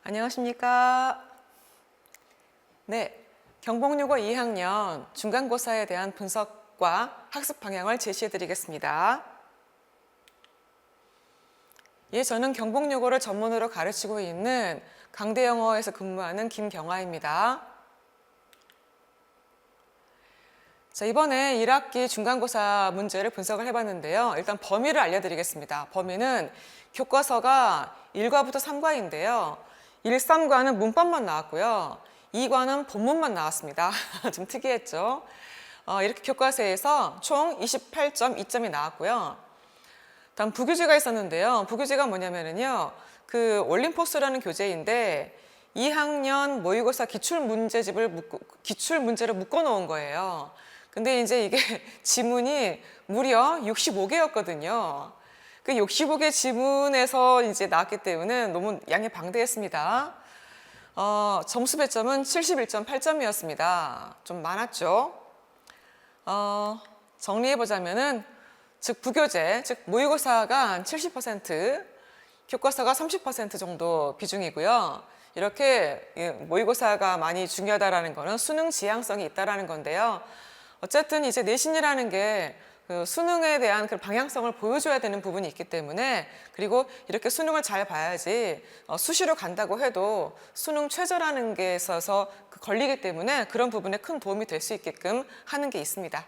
안녕하십니까? 네, 경복여고 2학년 중간고사에 대한 분석과 학습 방향을 제시해 드리겠습니다. 예, 저는 경복여고를 전문으로 가르치고 있는 강대영어에서 근무하는 김경아입니다. 자, 이번에 1학기 중간고사 문제를 분석을 해봤는데요. 일단 범위를 알려드리겠습니다. 범위는 교과서가 1과부터 3과인데요. 1, 3과는 문법만 나왔고요. 2과는 본문만 나왔습니다. 좀 특이했죠? 이렇게 교과서에서 총 28.2점이 나왔고요. 다음 부교재가 있었는데요. 부교재가 뭐냐면요. 그 올림포스라는 교재인데 2학년 모의고사 기출문제를 묶어 놓은 거예요. 근데 이제 이게 지문이 무려 65개였거든요. 그 65개 지문에서 이제 나왔기 때문에 너무 양이 방대했습니다. 점수 배점은 71.8점이었습니다. 좀 많았죠. 정리해보자면은, 즉 부교재, 즉 모의고사가 70%, 교과서가 30% 정도 비중이고요. 이렇게 모의고사가 많이 중요하다라는 거는 수능 지향성이 있다라는 건데요. 어쨌든 이제 내신이라는 게 그 수능에 대한 그 방향성을 보여줘야 되는 부분이 있기 때문에, 그리고 이렇게 수능을 잘 봐야지 수시로 간다고 해도 수능 최저라는 게 있어서 걸리기 때문에 그런 부분에 큰 도움이 될 수 있게끔 하는 게 있습니다.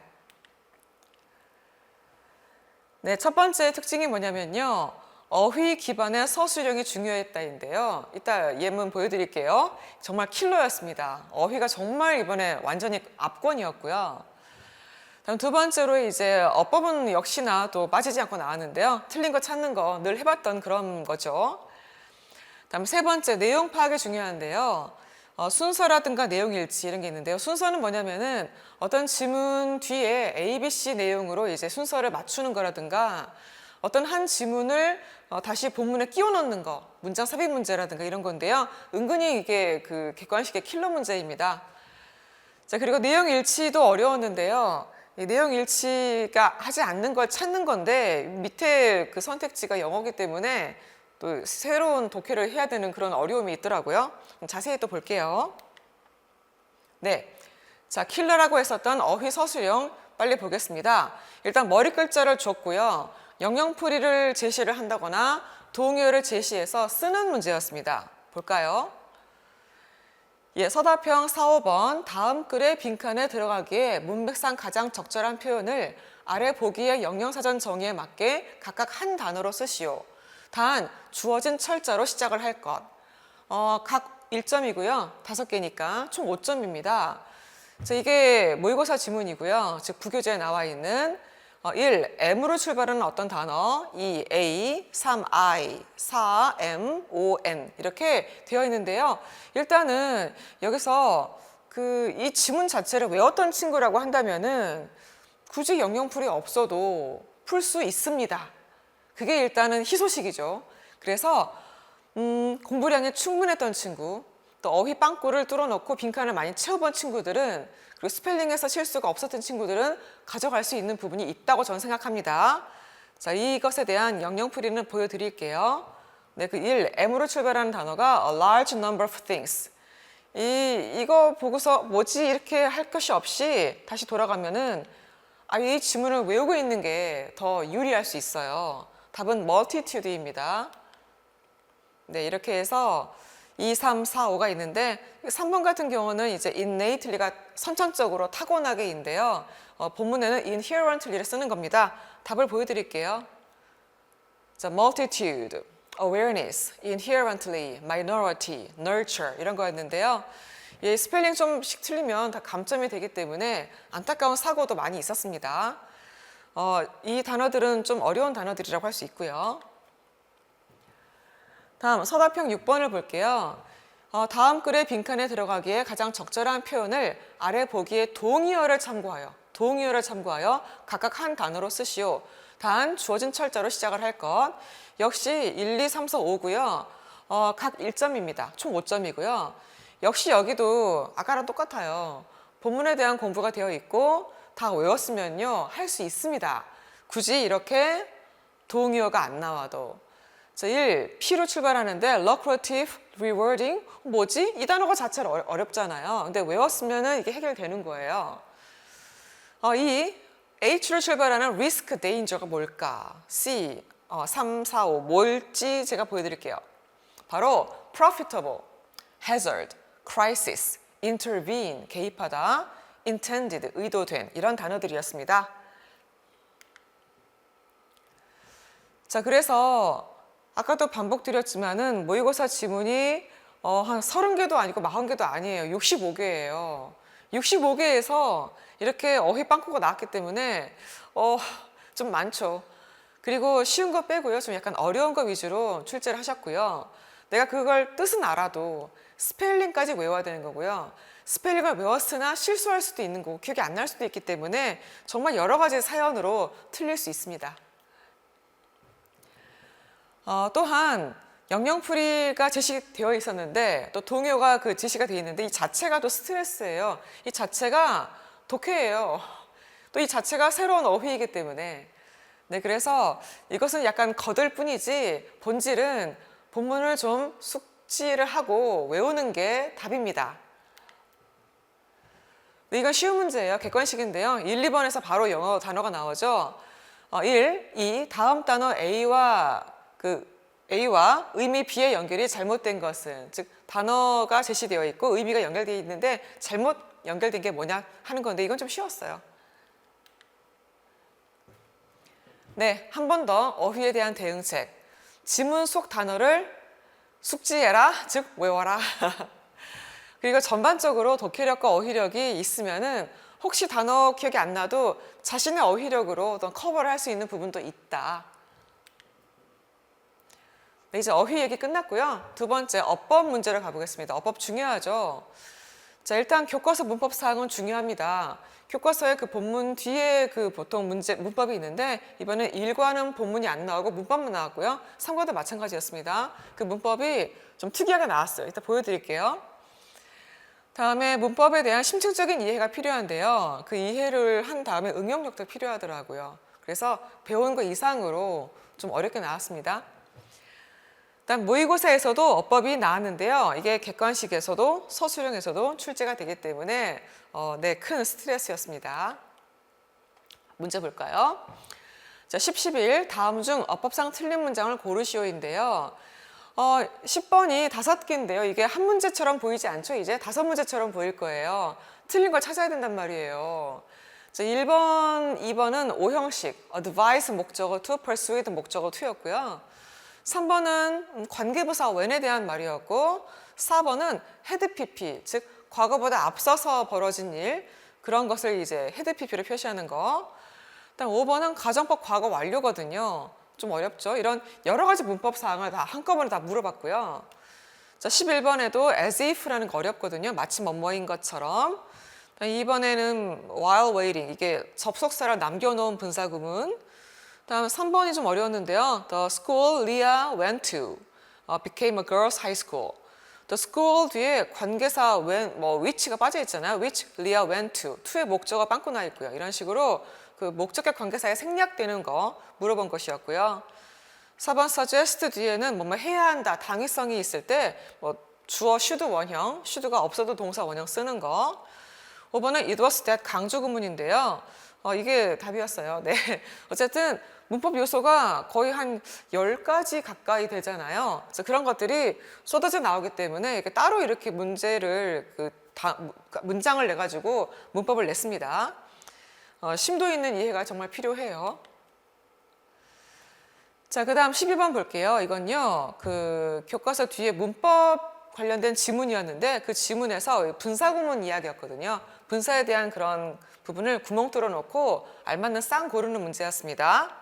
네, 첫 번째 특징이 뭐냐면요. 어휘 기반의 서술형이 중요했다인데요. 이따 예문 보여드릴게요. 정말 킬러였습니다. 어휘가 정말 이번에 완전히 압권이었고요. 다음 두 번째로 이제 어법은 역시나 또 빠지지 않고 나왔는데요. 틀린 거 찾는 거 늘 해봤던 그런 거죠. 다음 세 번째 내용 파악이 중요한데요. 순서라든가 내용 일치 이런 게 있는데요. 순서는 뭐냐면은 어떤 지문 뒤에 A, B, C 내용으로 이제 순서를 맞추는 거라든가 어떤 한 지문을 다시 본문에 끼워 넣는 거, 문장 삽입 문제라든가 이런 건데요. 은근히 이게 그 객관식의 킬러 문제입니다. 자, 그리고 내용 일치도 어려웠는데요. 이 내용 일치가 하지 않는 걸 찾는 건데 밑에 그 선택지가 영어이기 때문에 또 새로운 독해를 해야 되는 그런 어려움이 있더라고요. 자세히 또 볼게요. 네, 자 킬러라고 했었던 어휘 서술형 빨리 보겠습니다. 일단 머리 글자를 줬고요. 영영풀이를 제시를 한다거나 동의어를 제시해서 쓰는 문제였습니다. 볼까요? 예, 서답형 4, 5번 다음 글의 빈칸에 들어가기에 문맥상 가장 적절한 표현을 아래 보기의 영영사전 정의에 맞게 각각 한 단어로 쓰시오. 단 주어진 철자로 시작을 할 것. 각 1점이고요. 5개니까 총 5점입니다. 자, 이게 모의고사 지문이고요. 즉 부교재에 나와 있는 1. M으로 출발하는 어떤 단어, 2. A, 3. I, 4. M, 5. N 이렇게 되어 있는데요. 일단은 여기서 이 지문 자체를 외웠던 친구라고 한다면은 굳이 영영풀이 없어도 풀 수 있습니다. 그게 일단은 희소식이죠. 그래서 공부량이 충분했던 친구, 또 어휘 빵꾸를 뚫어놓고 빈칸을 많이 채워본 친구들은, 그리고 스펠링에서 실수가 없었던 친구들은 가져갈 수 있는 부분이 있다고 저는 생각합니다. 자, 이것에 대한 영영풀이는 보여드릴게요. 네, 그 1, M으로 출발하는 단어가 a large number of things. 이거 보고서 뭐지 이렇게 할 것이 없이 다시 돌아가면은 이 지문을 외우고 있는 게 더 유리할 수 있어요. 답은 multitude입니다. 네, 이렇게 해서 2, 3, 4, 5가 있는데 3번 같은 경우는 이제 innately가 선천적으로 타고나게인데요. 본문에는 inherently를 쓰는 겁니다. 답을 보여드릴게요. 자, multitude, awareness, inherently, minority, nurture 이런 거였는데요. 이 스펠링 좀씩 틀리면 다 감점이 되기 때문에 안타까운 사고도 많이 있었습니다. 이 단어들은 좀 어려운 단어들이라고 할 수 있고요. 다음 서답형 6번을 볼게요. 다음 글의 빈칸에 들어가기에 가장 적절한 표현을 아래 보기에 동의어를 참고하여 각각 한 단어로 쓰시오. 단 주어진 철자로 시작을 할 것. 역시 1, 2, 3, 4, 5고요. 각 1점입니다. 총 5점이고요. 역시 여기도 아까랑 똑같아요. 본문에 대한 공부가 되어 있고 다 외웠으면요 할 수 있습니다. 굳이 이렇게 동의어가 안 나와도. 자, 1. P로 출발하는데 lucrative, rewarding. 뭐지? 이 단어가 자체로 어렵잖아요. 근데 외웠으면 이게 해결되는 거예요. 2. H로 출발하는 risk, danger가 뭘까? C. 3, 4, 5. 뭘지 제가 보여드릴게요. 바로 profitable, hazard, crisis, intervene, 개입하다, intended, 의도된 이런 단어들이었습니다. 자, 그래서 아까도 반복드렸지만은 모의고사 지문이 한 30개도 아니고 40개도 아니에요. 65개예요. 65개에서 이렇게 어휘 빵꾸가 나왔기 때문에 좀 많죠. 그리고 쉬운 거 빼고요. 좀 약간 어려운 거 위주로 출제를 하셨고요. 내가 그걸 뜻은 알아도 스펠링까지 외워야 되는 거고요. 스펠링을 외웠으나 실수할 수도 있는 거고 기억이 안 날 수도 있기 때문에 정말 여러 가지 사연으로 틀릴 수 있습니다. 또한 영영풀이가 제시되어 있었는데 또 동요가 그 제시가 되어 있는데 이 자체가 또 스트레스예요. 이 자체가 독해예요. 또 이 자체가 새로운 어휘이기 때문에 네, 그래서 이것은 약간 거들 뿐이지 본질은 본문을 좀 숙지를 하고 외우는 게 답입니다. 네, 이건 쉬운 문제예요. 객관식인데요. 1, 2번에서 바로 영어 단어가 나오죠. 1, 2, 다음 단어 A와 의미 B의 연결이 잘못된 것은, 즉 단어가 제시되어 있고 의미가 연결되어 있는데 잘못 연결된 게 뭐냐 하는 건데 이건 좀 쉬웠어요. 네, 한 번 더 어휘에 대한 대응책. 지문 속 단어를 숙지해라, 즉 외워라. 그리고 전반적으로 독해력과 어휘력이 있으면은 혹시 단어 기억이 안 나도 자신의 어휘력으로 어떤 커버를 할 수 있는 부분도 있다. 네, 이제 어휘 얘기 끝났고요. 두 번째 어법 문제를 가보겠습니다. 어법 중요하죠. 자, 일단 교과서 문법 사항은 중요합니다. 교과서에 그 본문 뒤에 그 보통 문법이 있는데 이번엔 1과는 본문이 안 나오고 문법만 나왔고요. 3과도 마찬가지였습니다. 그 문법이 좀 특이하게 나왔어요. 이따 보여드릴게요. 다음에 문법에 대한 심층적인 이해가 필요한데요. 그 이해를 한 다음에 응용력도 필요하더라고요. 그래서 배운 거 이상으로 좀 어렵게 나왔습니다. 일단 모의고사에서도 어법이 나왔는데요. 이게 객관식에서도 서술형에서도 출제가 되기 때문에 네, 큰 스트레스였습니다. 문제 볼까요? 자, 10, 11 다음 중 어법상 틀린 문장을 고르시오인데요. 10번이 5개인데요. 이게 한 문제처럼 보이지 않죠? 이제 5문제처럼 보일 거예요. 틀린 걸 찾아야 된단 말이에요. 자, 1번, 2번은 O형식, advise 목적어 to, persuade 목적어 to였고요. 3번은 관계부사 when에 대한 말이었고 4번은 head pp, 즉 과거보다 앞서서 벌어진 일, 그런 것을 이제 head pp로 표시하는 거. 그다음 5번은 가정법 과거 완료거든요. 좀 어렵죠? 이런 여러 가지 문법 사항을 다 한꺼번에 다 물어봤고요. 자, 11번에도 as if라는 거 어렵거든요. 마치 뭐뭐인 것처럼. 2번에는 while waiting, 이게 접속사를 남겨놓은 분사구문. 다음 3번이 좀 어려웠는데요. The school Leah went to became a girls' high school. The school 뒤에 관계사 which가 빠져 있잖아요. Which Leah went to의 목적어 빵꾸 나 있고요. 이런 식으로 그 목적격 관계사에 생략되는 거 물어본 것이었고요. 4번 suggest 뒤에는 뭐뭐 해야 한다, 당위성이 있을 때 뭐 주어 should 원형, should가 없어도 동사 원형 쓰는 거. 5번은 it was that 강조 구문인데요. 이게 답이었어요. 네. 어쨌든 문법 요소가 거의 한 10가지 가까이 되잖아요. 그래서 그런 것들이 쏟아져 나오기 때문에 이렇게 따로 이렇게 문제를 문장을 내가지고 문법을 냈습니다. 심도 있는 이해가 정말 필요해요. 자, 그 다음 12번 볼게요. 이건요, 그 교과서 뒤에 문법 관련된 지문이었는데 그 지문에서 분사구문 이야기였거든요. 분사에 대한 그런 부분을 구멍 뚫어 놓고 알맞는 쌍 고르는 문제였습니다.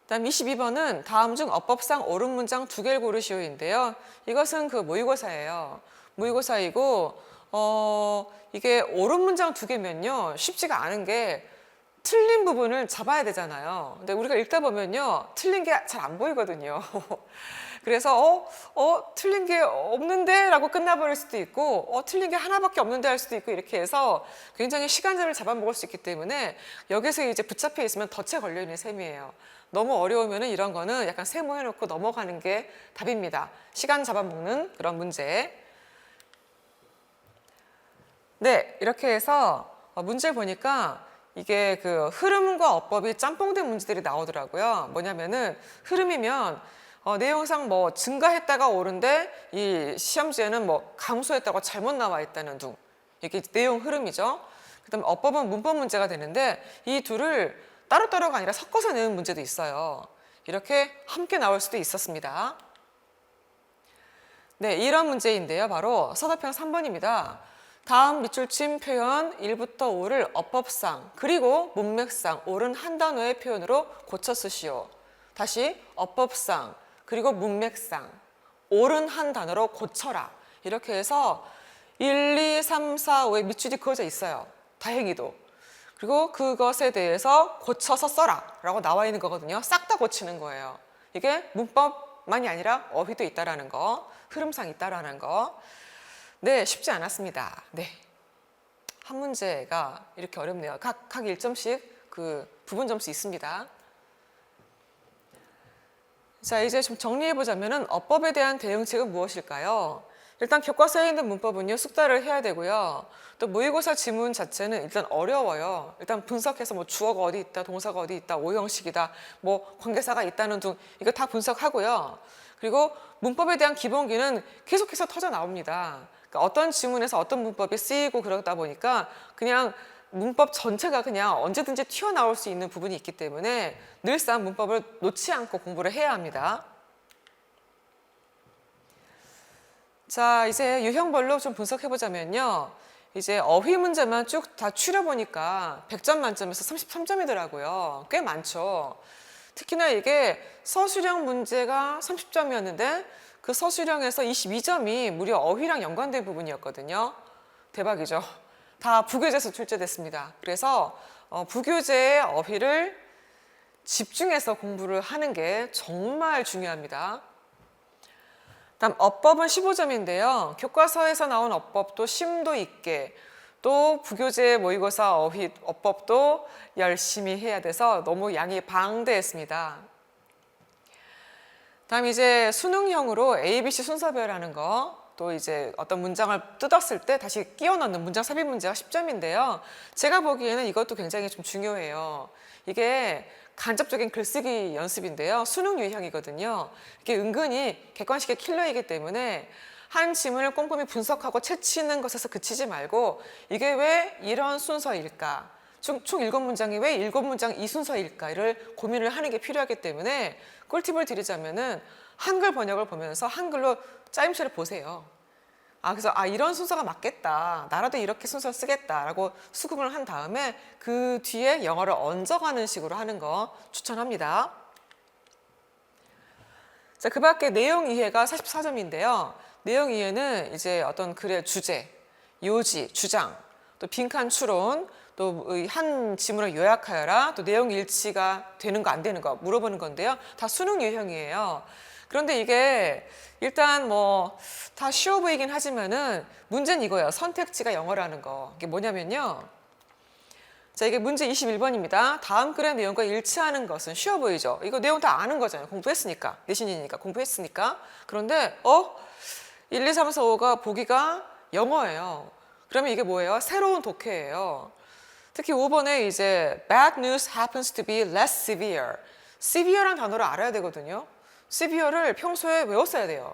다음 22번은 다음 중 어법상 옳은 문장 2개를 고르시오인데요. 이것은 그 모의고사예요. 모의고사이고 이게 옳은 문장 2개면요 쉽지가 않은 게 틀린 부분을 잡아야 되잖아요. 근데 우리가 읽다 보면요 틀린 게 잘 안 보이거든요. 그래서 틀린 게 없는데 라고 끝나버릴 수도 있고 틀린 게 하나밖에 없는데 할 수도 있고 이렇게 해서 굉장히 시간제를 잡아먹을 수 있기 때문에 여기서 이제 붙잡혀 있으면 덫에 걸려있는 셈이에요. 너무 어려우면 이런 거는 약간 세모해놓고 넘어가는 게 답입니다. 시간 잡아먹는 그런 문제. 네, 이렇게 해서 문제를 보니까 이게 그 흐름과 어법이 짬뽕된 문제들이 나오더라고요. 뭐냐면은 흐름이면 내용상 뭐 증가했다가 오른데 이 시험지에는 뭐 감소했다고 잘못 나와 있다는 둥. 이게 내용 흐름이죠. 그다음에 어법은 문법 문제가 되는데 이 둘을 따로따로가 아니라 섞어서 내는 문제도 있어요. 이렇게 함께 나올 수도 있었습니다. 네, 이런 문제인데요. 바로 서답형 3번입니다. 다음 밑줄침 표현 1부터 5를 어법상 그리고 문맥상 옳은 한 단어의 표현으로 고쳐 쓰시오. 다시 어법상 그리고 문맥상 옳은 한 단어로 고쳐라. 이렇게 해서 1, 2, 3, 4, 5의 밑줄이 그어져 있어요. 다행히도. 그리고 그것에 대해서 고쳐서 써라 라고 나와 있는 거거든요. 싹 다 고치는 거예요. 이게 문법만이 아니라 어휘도 있다라는 거, 흐름상 있다라는 거. 네, 쉽지 않았습니다. 네, 한 문제가 이렇게 어렵네요. 각 1점씩 그 부분 점수 있습니다. 자, 이제 좀 정리해보자면은 어법에 대한 대응책은 무엇일까요? 일단 교과서에 있는 문법은요, 숙달을 해야 되고요. 또 모의고사 지문 자체는 일단 어려워요. 일단 분석해서 뭐 주어가 어디 있다, 동사가 어디 있다, 오형식이다, 뭐 관계사가 있다는 등 이거 다 분석하고요. 그리고 문법에 대한 기본기는 계속해서 터져 나옵니다. 그러니까 어떤 지문에서 어떤 문법이 쓰이고 그러다 보니까 그냥 문법 전체가 그냥 언제든지 튀어나올 수 있는 부분이 있기 때문에 늘상 문법을 놓지 않고 공부를 해야 합니다. 자, 이제 유형별로 좀 분석해보자면요. 이제 어휘 문제만 쭉 다 추려보니까 100점 만점에서 33점이더라고요. 꽤 많죠. 특히나 이게 서술형 문제가 30점이었는데 그 서술형에서 22점이 무려 어휘랑 연관된 부분이었거든요. 대박이죠. 다 부교재에서 출제됐습니다. 그래서 부교재의 어휘를 집중해서 공부를 하는 게 정말 중요합니다. 다음 어법은 15점인데요. 교과서에서 나온 어법도 심도 있게 또 부교재 모의고사 어휘 어법도 열심히 해야 돼서 너무 양이 방대했습니다. 다음 이제 수능형으로 ABC 순서별하는 거, 또 이제 어떤 문장을 뜯었을 때 다시 끼워 넣는 문장 삽입 문제가 10점인데요. 제가 보기에는 이것도 굉장히 좀 중요해요. 이게 간접적인 글쓰기 연습인데요. 수능 유형이거든요. 이게 은근히 객관식의 킬러이기 때문에 한 지문을 꼼꼼히 분석하고 채치는 것에서 그치지 말고 이게 왜 이런 순서일까? 총 7문장이 왜 7문장 이 순서일까를 고민을 하는 게 필요하기 때문에 꿀팁을 드리자면은 한글 번역을 보면서 한글로 짜임새를 보세요. 그래서 이런 순서가 맞겠다. 나라도 이렇게 순서를 쓰겠다라고 수긍을 한 다음에 그 뒤에 영어를 얹어가는 식으로 하는 거 추천합니다. 자, 그 밖에 내용 이해가 44점인데요. 내용 이해는 이제 어떤 글의 주제, 요지, 주장, 또 빈칸 추론, 또 한 지문을 요약하여라, 또 내용 일치가 되는 거 안 되는 거 물어보는 건데요. 다 수능 유형이에요. 그런데 이게 일단 뭐 다 쉬워 보이긴 하지만은 문제는 이거예요. 선택지가 영어라는 거. 이게 뭐냐면요. 자, 이게 문제 21번입니다. 다음 글의 내용과 일치하는 것은 쉬워 보이죠? 이거 내용 다 아는 거잖아요. 공부했으니까. 내신이니까 공부했으니까. 그런데 1, 2, 3, 4, 5가 보기가 영어예요. 그러면 이게 뭐예요? 새로운 독해예요. 특히 5번에 이제 bad news happens to be less severe. severe란 단어를 알아야 되거든요. severe를 평소에 외웠어야 돼요.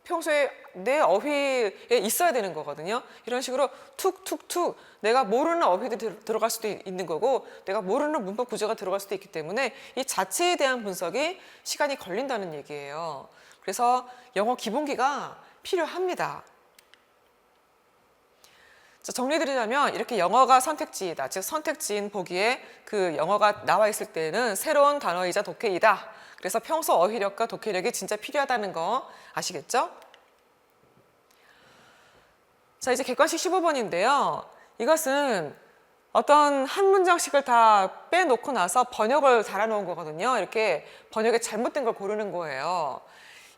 평소에 내 어휘에 있어야 되는 거거든요. 이런 식으로 툭툭툭 내가 모르는 어휘도 들어갈 수도 있는 거고 내가 모르는 문법 구조가 들어갈 수도 있기 때문에 이 자체에 대한 분석이 시간이 걸린다는 얘기예요. 그래서 영어 기본기가 필요합니다. 자, 정리드리자면 이렇게 영어가 선택지이다. 즉 선택지인 보기에 그 영어가 나와 있을 때는 새로운 단어이자 독해이다. 그래서 평소 어휘력과 독해력이 진짜 필요하다는 거 아시겠죠? 자, 이제 객관식 15번인데요. 이것은 어떤 한 문장씩을 다 빼놓고 나서 번역을 달아놓은 거거든요. 이렇게 번역에 잘못된 걸 고르는 거예요.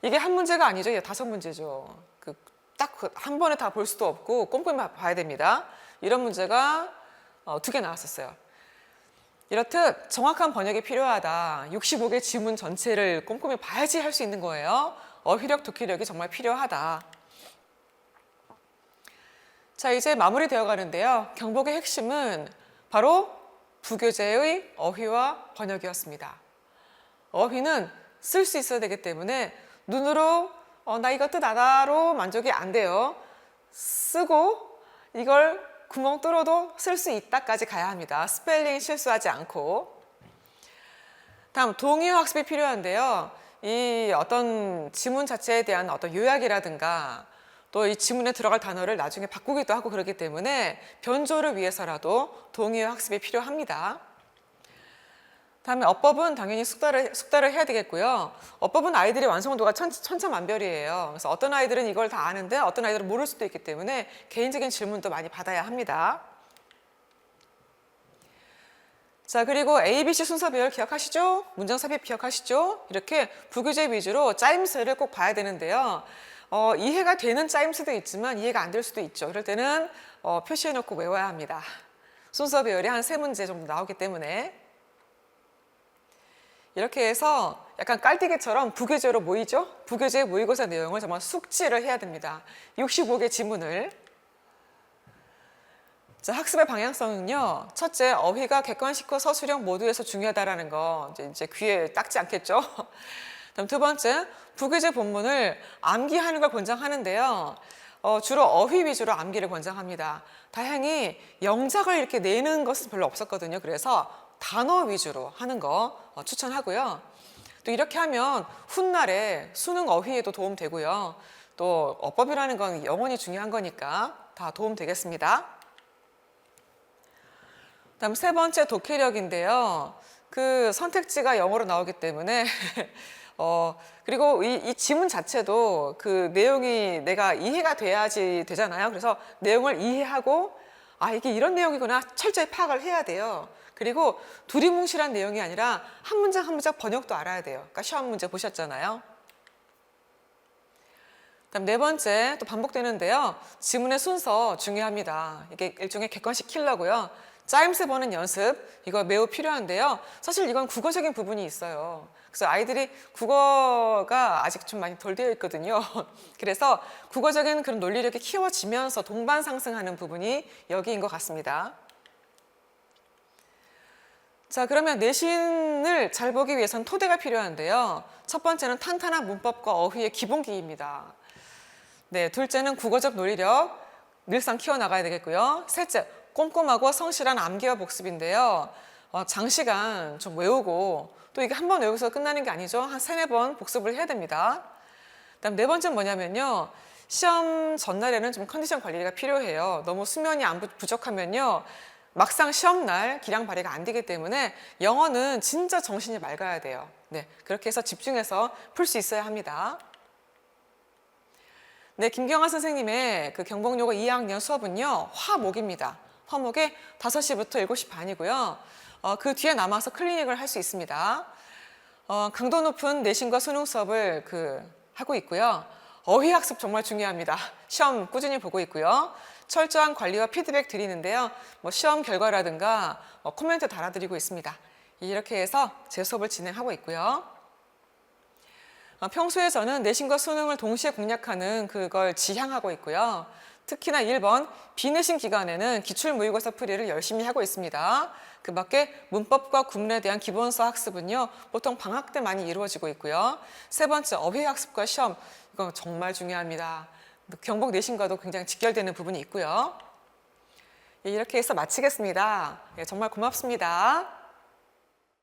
이게 한 문제가 아니죠. 이게 5문제죠. 딱 한 번에 다 볼 수도 없고 꼼꼼히 봐야 됩니다. 이런 문제가 2개 나왔었어요. 이렇듯 정확한 번역이 필요하다. 65개 지문 전체를 꼼꼼히 봐야지 할 수 있는 거예요. 어휘력, 독해력이 정말 필요하다. 자, 이제 마무리되어 가는데요. 경복의 핵심은 바로 부교재의 어휘와 번역이었습니다. 어휘는 쓸 수 있어야 되기 때문에 눈으로 나 이거 뜻 알아로 만족이 안 돼요. 쓰고 이걸 구멍 뚫어도 쓸 수 있다까지 가야 합니다. 스펠링 실수하지 않고. 다음 동의어 학습이 필요한데요. 이 어떤 지문 자체에 대한 어떤 요약이라든가 또 이 지문에 들어갈 단어를 나중에 바꾸기도 하고 그렇기 때문에 변조를 위해서라도 동의어 학습이 필요합니다. 다음에 어법은 당연히 숙달을 해야 되겠고요. 어법은 아이들의 완성도가 천차만별이에요. 그래서 어떤 아이들은 이걸 다 아는데 어떤 아이들은 모를 수도 있기 때문에 개인적인 질문도 많이 받아야 합니다. 자, 그리고 ABC 순서 배열 기억하시죠? 문장 삽입 기억하시죠? 이렇게 부교재 위주로 짜임새를 꼭 봐야 되는데요. 이해가 되는 짜임새도 있지만 이해가 안 될 수도 있죠. 이럴 때는 표시해놓고 외워야 합니다. 순서 배열이 한 3문제 정도 나오기 때문에. 이렇게 해서 약간 깔때기처럼 부교재로 모이죠? 부교재 모의고사 내용을 정말 숙지를 해야 됩니다. 65개 지문을. 자, 학습의 방향성은요. 첫째, 어휘가 객관식과 서술형 모두에서 중요하다는 거 이제 귀에 닦지 않겠죠? 다음 2번째, 부교재 본문을 암기하는 걸 권장하는데요. 주로 어휘 위주로 암기를 권장합니다. 다행히 영작을 이렇게 내는 것은 별로 없었거든요. 그래서 단어 위주로 하는 거 추천하고요. 또 이렇게 하면 훗날에 수능 어휘에도 도움 되고요. 또 어법이라는 건 영원히 중요한 거니까 다 도움 되겠습니다. 다음 3번째 독해력인데요. 그 선택지가 영어로 나오기 때문에 그리고 이 지문 자체도 그 내용이 내가 이해가 돼야지 되잖아요. 그래서 내용을 이해하고 이게 이런 내용이구나 철저히 파악을 해야 돼요. 그리고 두리뭉실한 내용이 아니라 한 문장 한 문장 번역도 알아야 돼요. 그러니까 시험 문제 보셨잖아요. 다음 4번째 또 반복되는데요. 지문의 순서 중요합니다. 이게 일종의 객관식 킬러고요. 짜임새 보는 연습 이거 매우 필요한데요. 사실 이건 국어적인 부분이 있어요. 그래서 아이들이 국어가 아직 좀 많이 덜 되어 있거든요. 그래서 국어적인 그런 논리력이 키워지면서 동반 상승하는 부분이 여기인 것 같습니다. 자, 그러면 내신을 잘 보기 위해서는 토대가 필요한데요. 첫 번째는 탄탄한 문법과 어휘의 기본기입니다. 네, 둘째는 국어적 논리력 늘상 키워나가야 되겠고요. 셋째, 꼼꼼하고 성실한 암기와 복습인데요. 장시간 좀 외우고 또 이게 한 번 외워서 끝나는 게 아니죠. 한 3-4번 복습을 해야 됩니다. 그다음 4번째는 뭐냐면요. 시험 전날에는 좀 컨디션 관리가 필요해요. 너무 수면이 부족하면요. 막상 시험날 기량 발휘가 안 되기 때문에 영어는 진짜 정신이 맑아야 돼요. 네, 그렇게 해서 집중해서 풀 수 있어야 합니다. 네, 김경아 선생님의 그 경복여고 2학년 수업은요. 화목입니다. 화목에 5시부터 7시 반이고요. 그 뒤에 남아서 클리닉을 할 수 있습니다. 강도 높은 내신과 수능 수업을 하고 있고요. 어휘 학습 정말 중요합니다. 시험 꾸준히 보고 있고요. 철저한 관리와 피드백 드리는데요. 시험 결과라든가 코멘트 달아드리고 있습니다. 이렇게 해서 제 수업을 진행하고 있고요. 평소에 저는 내신과 수능을 동시에 공략하는 그걸 지향하고 있고요. 특히나 1번 비내신 기간에는 기출모의고사 풀이를 열심히 하고 있습니다. 그 밖에 문법과 구문에 대한 기본서 학습은요. 보통 방학 때 많이 이루어지고 있고요. 3번째 어휘 학습과 시험 이건 정말 중요합니다. 경복 내신과도 굉장히 직결되는 부분이 있고요. 이렇게 해서 마치겠습니다. 정말 고맙습니다.